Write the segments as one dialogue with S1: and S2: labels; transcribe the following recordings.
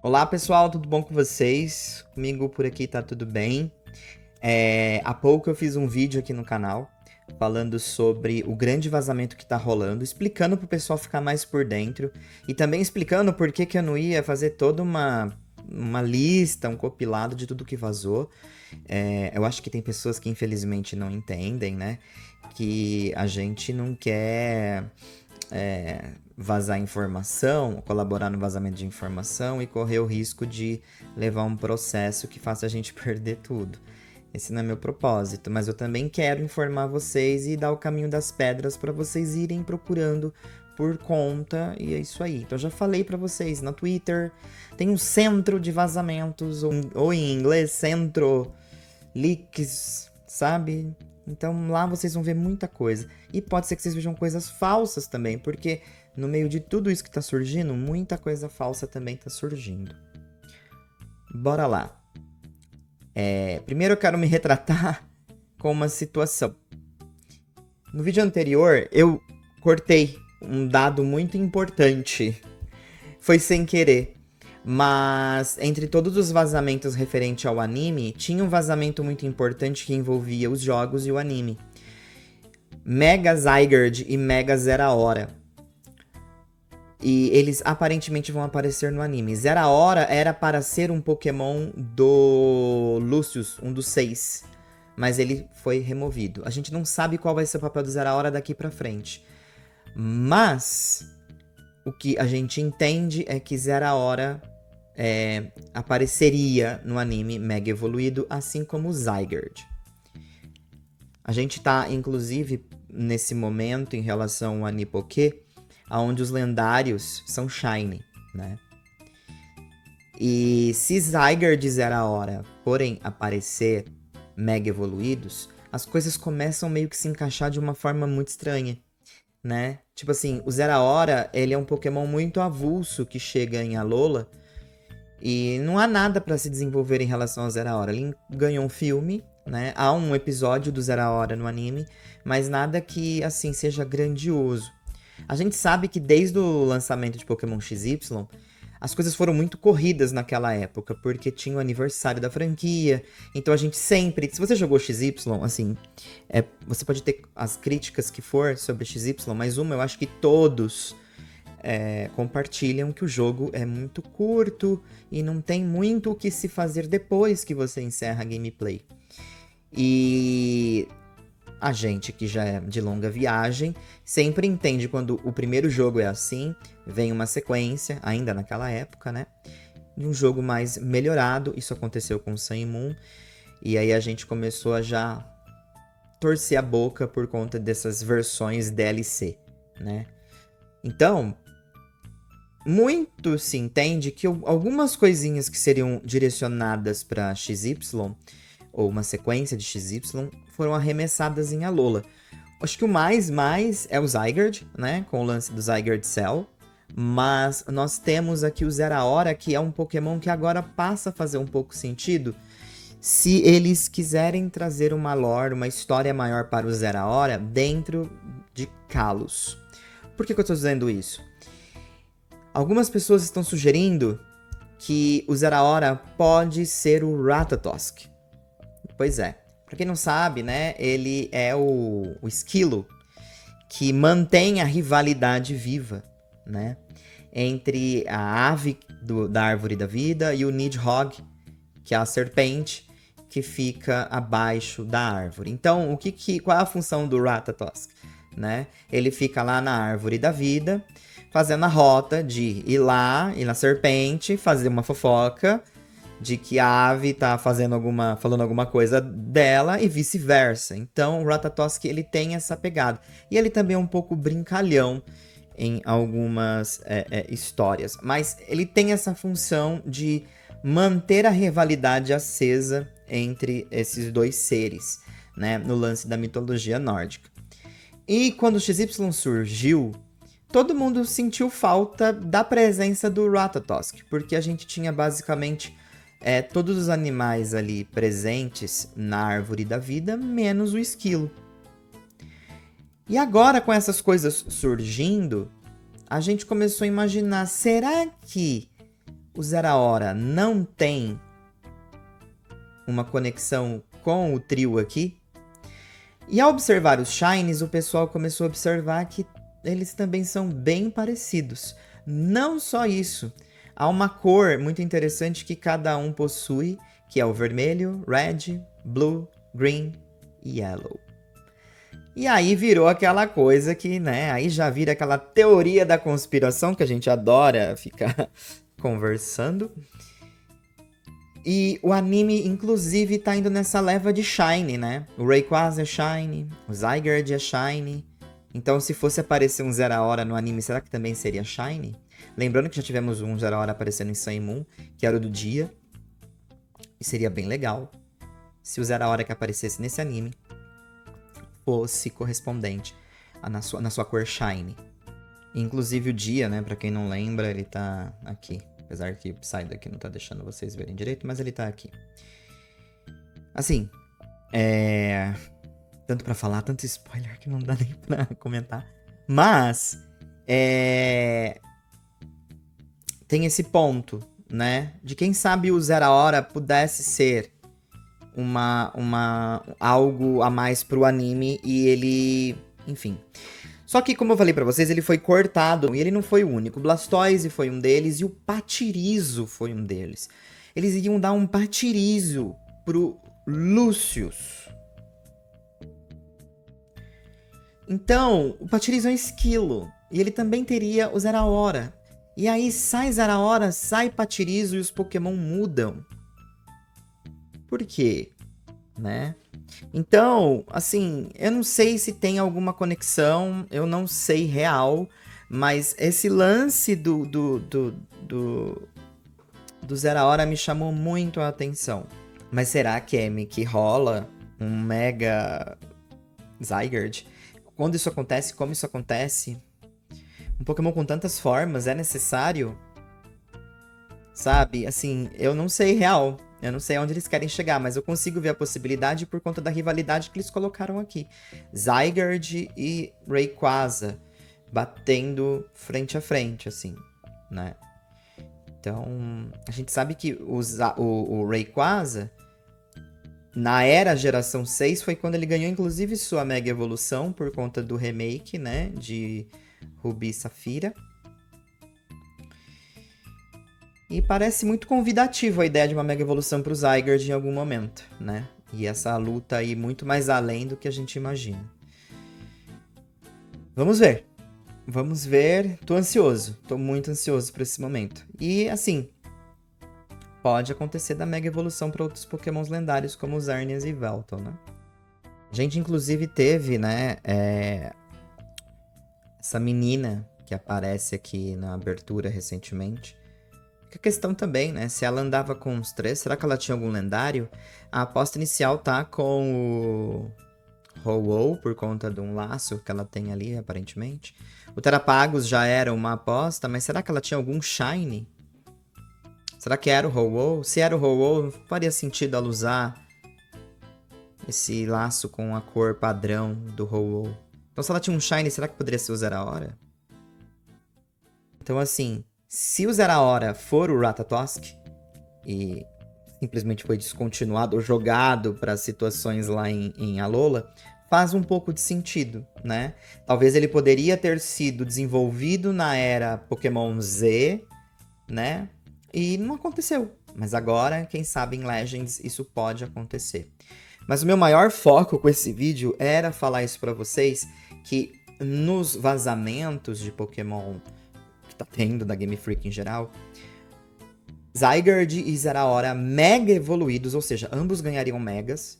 S1: Olá pessoal, tudo bom com vocês? Comigo por aqui tá tudo bem. Há pouco eu fiz um vídeo aqui no canal falando sobre o grande vazamento que tá rolando, explicando pro pessoal ficar mais por dentro e também explicando por que que eu não ia fazer toda uma lista, um compilado de tudo que vazou. Eu acho que tem pessoas que infelizmente não entendem, né? Que a gente não quer vazar informação, colaborar no vazamento de informação e correr o risco de levar um processo que faça a gente perder tudo. Esse não é meu propósito, mas eu também quero informar vocês e dar o caminho das pedras para vocês irem procurando por conta, e é isso aí. Então eu já falei para vocês, no Twitter tem um centro de vazamentos, ou em inglês, centro leaks, sabe? Então lá vocês vão ver muita coisa. E pode ser que vocês vejam coisas falsas também, porque no meio de tudo isso que tá surgindo, muita coisa falsa também tá surgindo. Bora lá. Primeiro eu quero me retratar com uma situação. No vídeo anterior, eu cortei um dado muito importante. Foi sem querer. Mas entre todos os vazamentos referentes ao anime, tinha um vazamento muito importante que envolvia os jogos e o anime. Mega Zygarde e Mega Zeraora. E eles aparentemente vão aparecer no anime. Zeraora era para ser um Pokémon do Lucius, um dos 6. Mas ele foi removido. A gente não sabe qual vai ser o papel do Zeraora daqui pra frente. Mas o que a gente entende é que Zeraora apareceria no anime Mega Evoluído, assim como o Zygarde. A gente tá, inclusive, nesse momento em relação ao Anipoké, onde os lendários são Shiny, né? E se Zygarde e Zeraora forem aparecer Mega Evoluídos, as coisas começam meio que se encaixar de uma forma muito estranha, né? Tipo assim, o Zeraora, ele é um Pokémon muito avulso que chega em Alola e não há nada pra se desenvolver em relação ao Zeraora. Ele ganhou um filme, né? Há um episódio do Zeraora no anime, mas nada que, assim, seja grandioso. A gente sabe que desde o lançamento de Pokémon XY, as coisas foram muito corridas naquela época, porque tinha o aniversário da franquia. Então a gente sempre. Se você jogou XY, assim, você pode ter as críticas que for sobre XY, mas eu acho que todos compartilham que o jogo é muito curto e não tem muito o que se fazer depois que você encerra a gameplay. E a gente que já é de longa viagem sempre entende quando o primeiro jogo é assim, vem uma sequência, ainda naquela época, né? De um jogo mais melhorado. Isso aconteceu com o Sun e Moon. E aí a gente começou a já torcer a boca por conta dessas versões DLC, né? Então, muito se entende que algumas coisinhas que seriam direcionadas para XY, ou uma sequência de XY, foram arremessadas em Alola. Acho que o mais é o Zygarde, né? Com o lance do Zygarde Cell. Mas nós temos aqui o Zeraora, que é um Pokémon que agora passa a fazer um pouco sentido se eles quiserem trazer uma lore, uma história maior para o Zeraora dentro de Kalos. Por que eu estou dizendo isso? Algumas pessoas estão sugerindo que o Zeraora pode ser o Ratatosk. Pois é. Pra quem não sabe, né, ele é o esquilo que mantém a rivalidade viva, né, entre a ave da árvore da vida e o Nidhogg, que é a serpente que fica abaixo da árvore. Então, qual é a função do Ratatosk? Né? Ele fica lá na árvore da vida, fazendo a rota de ir lá, ir na serpente, fazer uma fofoca de que a ave tá falando alguma coisa dela e vice-versa. Então, o Ratatosk, ele tem essa pegada. E ele também é um pouco brincalhão em algumas histórias. Mas ele tem essa função de manter a rivalidade acesa entre esses dois seres, né? No lance da mitologia nórdica. E quando o XY surgiu, todo mundo sentiu falta da presença do Ratatosk, porque a gente tinha basicamente todos os animais ali presentes na árvore da vida, menos o esquilo. E agora, com essas coisas surgindo, a gente começou a imaginar, será que o Zeraora não tem uma conexão com o trio aqui. E ao observar os Shinies, o pessoal começou a observar que eles também são bem parecidos. Não só isso, há uma cor muito interessante que cada um possui, que é o vermelho, red, blue, green e yellow. E aí virou aquela coisa que, né, aí já vira aquela teoria da conspiração que a gente adora ficar conversando. E o anime, inclusive, tá indo nessa leva de Shiny, né? O Rayquaza é Shiny, o Zygarde é Shiny. Então, se fosse aparecer um Zeraora no anime, será que também seria Shiny? Lembrando que já tivemos um Zeraora aparecendo em Sun e Moon, que era o do dia. E seria bem legal se o Zeraora que aparecesse nesse anime fosse correspondente na sua cor Shiny. Inclusive o dia, né? Pra quem não lembra, ele tá aqui. Apesar que o Psyduck não tá deixando vocês verem direito, mas ele tá aqui. Assim, tanto pra falar, tanto spoiler que não dá nem pra comentar. Mas, tem esse ponto, né? De quem sabe o Zeraora pudesse ser algo a mais pro anime e ele... Enfim... Só que, como eu falei pra vocês, ele foi cortado e ele não foi o único. O Blastoise foi um deles e o Patirizo foi um deles. Eles iriam dar um Patirizo pro Lucius. Então, o Patirizo é um esquilo. E ele também teria o Zeraora. E aí sai Zeraora, sai Patirizo e os Pokémon mudam. Por quê? Né? Então, assim, eu não sei se tem alguma conexão, eu não sei real, mas esse lance do Zeraora me chamou muito a atenção. Mas será que rola um Mega Zygarde? Quando isso acontece, como isso acontece? Um Pokémon com tantas formas, é necessário? Sabe, assim, eu não sei real. Eu não sei aonde eles querem chegar, mas eu consigo ver a possibilidade por conta da rivalidade que eles colocaram aqui. Zygarde e Rayquaza batendo frente a frente, assim, né? Então, a gente sabe que o Rayquaza, na era geração 6, foi quando ele ganhou, inclusive, sua Mega Evolução por conta do remake, né, de Rubi e Safira. E parece muito convidativo a ideia de uma Mega Evolução pro Zygarde em algum momento, né? E essa luta aí muito mais além do que a gente imagina. Vamos ver. Vamos ver. Tô ansioso. Tô muito ansioso por esse momento. E, assim, pode acontecer da Mega Evolução para outros Pokémons lendários como os Arceus e Velton, né? A gente, inclusive, teve, né, essa menina que aparece aqui na abertura recentemente. A questão também, né? Se ela andava com os 3, será que ela tinha algum lendário? A aposta inicial tá com o Ho-Oh, por conta de um laço que ela tem ali, aparentemente. O Terapagos já era uma aposta, mas será que ela tinha algum Shiny? Será que era o Ho-Oh? Se era o Ho-Oh, faria sentido ela usar esse laço com a cor padrão do Ho-Oh. Então, se ela tinha um Shiny, será que poderia ser o Zeraora? Então, assim... Se o Zeraora for o Ratatosk e simplesmente foi descontinuado ou jogado para situações lá em Alola, faz um pouco de sentido, né? Talvez ele poderia ter sido desenvolvido na era Pokémon Z, né? E não aconteceu. Mas agora, quem sabe em Legends isso pode acontecer. Mas o meu maior foco com esse vídeo era falar isso para vocês, que nos vazamentos de Pokémon tá tendo da Game Freak em geral, Zygarde e Zeraora mega evoluídos, ou seja, ambos ganhariam megas,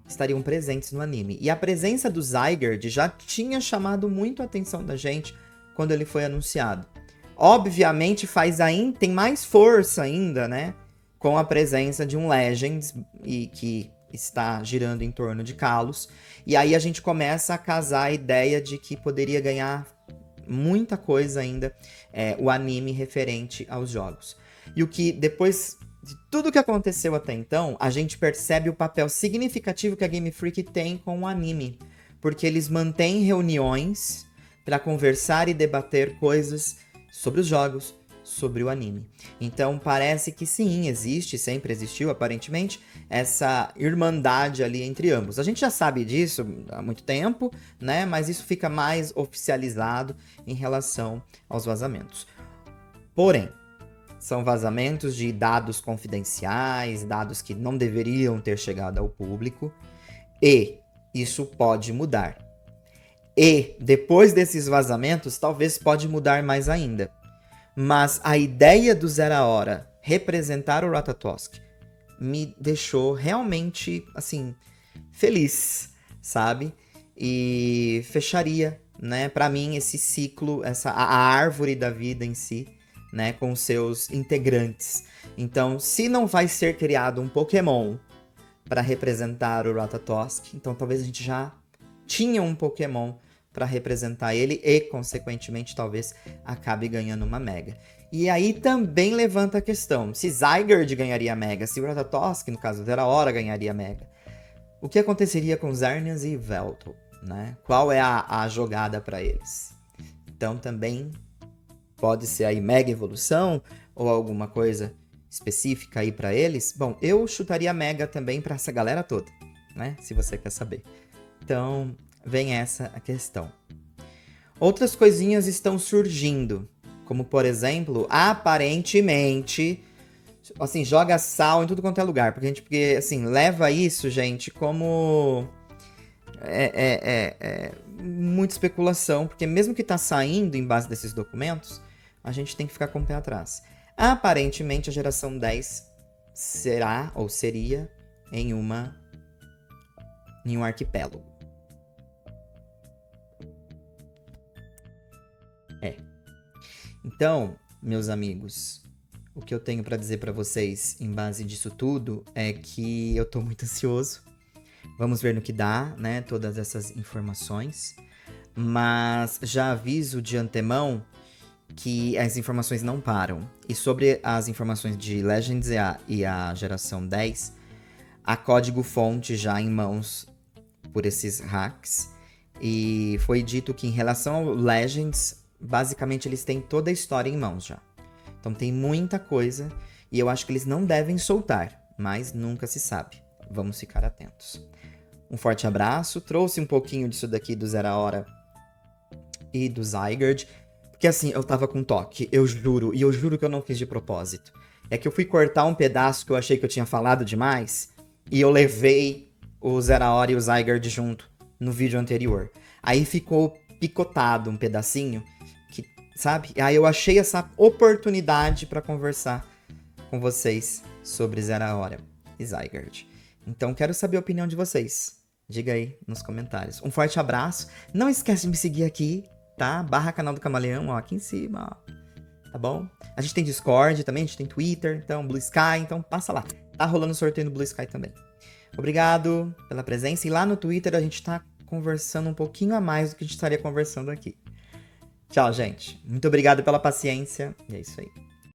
S1: estariam presentes no anime. E a presença do Zygarde já tinha chamado muito a atenção da gente quando ele foi anunciado. Obviamente tem mais força ainda, né, com a presença de um Legends e que está girando em torno de Kalos. E aí a gente começa a casar a ideia de que poderia ganhar muita coisa ainda, o anime referente aos jogos. E o que, depois de tudo que aconteceu até então, a gente percebe o papel significativo que a Game Freak tem com o anime. Porque eles mantêm reuniões para conversar e debater coisas sobre os jogos, sobre o anime. Então parece que sim, existe, sempre existiu aparentemente, essa irmandade ali entre ambos. A gente já sabe disso há muito tempo, né? Mas isso fica mais oficializado em relação aos vazamentos. Porém, são vazamentos de dados confidenciais, dados que não deveriam ter chegado ao público, e isso pode mudar. E depois desses vazamentos, talvez pode mudar mais ainda. Mas a ideia do Zero a Hora representar o Ratatosk me deixou realmente, assim, feliz, sabe? E fecharia, né, pra mim, esse ciclo, a árvore da vida em si, né, com seus integrantes. Então, se não vai ser criado um Pokémon para representar o Ratatosk, então talvez a gente já tinha um Pokémon para representar ele e, consequentemente, talvez acabe ganhando uma Mega. E aí também levanta a questão, se Zygarde ganharia Mega, se o Ratatosk, no caso Zero a Hora, ganharia Mega, o que aconteceria com Xerneas e Veltal, né? Qual é a jogada para eles? Então também pode ser aí Mega Evolução ou alguma coisa específica aí para eles. Bom, eu chutaria Mega também para essa galera toda, né? Se você quer saber. Então, vem essa a questão. Outras coisinhas estão surgindo, como por exemplo, aparentemente, assim, joga sal em tudo quanto é lugar, porque assim, leva isso, gente, como muita especulação, porque mesmo que tá saindo em base desses documentos, a gente tem que ficar com o pé atrás. Aparentemente, a geração 10 será, ou seria, em um arquipélago. Então, meus amigos, o que eu tenho para dizer para vocês em base disso tudo é que eu tô muito ansioso. Vamos ver no que dá, né, todas essas informações. Mas já aviso de antemão que as informações não param. E sobre as informações de Legends e a geração 10, há código-fonte já em mãos por esses hacks. E foi dito que em relação ao Legends, basicamente eles têm toda a história em mãos já. Então tem muita coisa e eu acho que eles não devem soltar, mas nunca se sabe. Vamos ficar atentos. Um forte abraço, trouxe um pouquinho disso daqui do Zero a Hora e do Zygarde, porque assim, eu tava com toque, eu juro que eu não fiz de propósito. É que eu fui cortar um pedaço que eu achei que eu tinha falado demais e eu levei o Zero a Hora e o Zygarde junto no vídeo anterior. Aí ficou picotado um pedacinho, que, sabe? Aí eu achei essa oportunidade para conversar com vocês sobre Zero a Hora e Zygarde. Então quero saber a opinião de vocês. Diga aí nos comentários. Um forte abraço. Não esquece de me seguir aqui, tá? /canal do Camaleão, ó, aqui em cima, ó. Tá bom? A gente tem Discord também, a gente tem Twitter, então Blue Sky, então passa lá. Tá rolando sorteio no Blue Sky também. Obrigado pela presença. E lá no Twitter a gente tá conversando um pouquinho a mais do que a gente estaria conversando aqui. Tchau, gente. Muito obrigado pela paciência. E é isso aí.